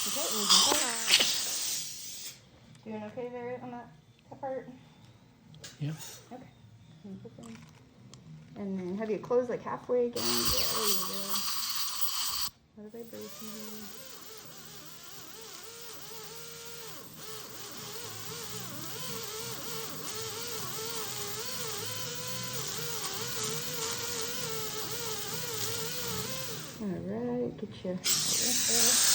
Okay, and you can play. Doing okay there on that part? Yeah. Okay. And then have you close like halfway again? Yeah, there you go. A lot of vibration here. All right, get you right there.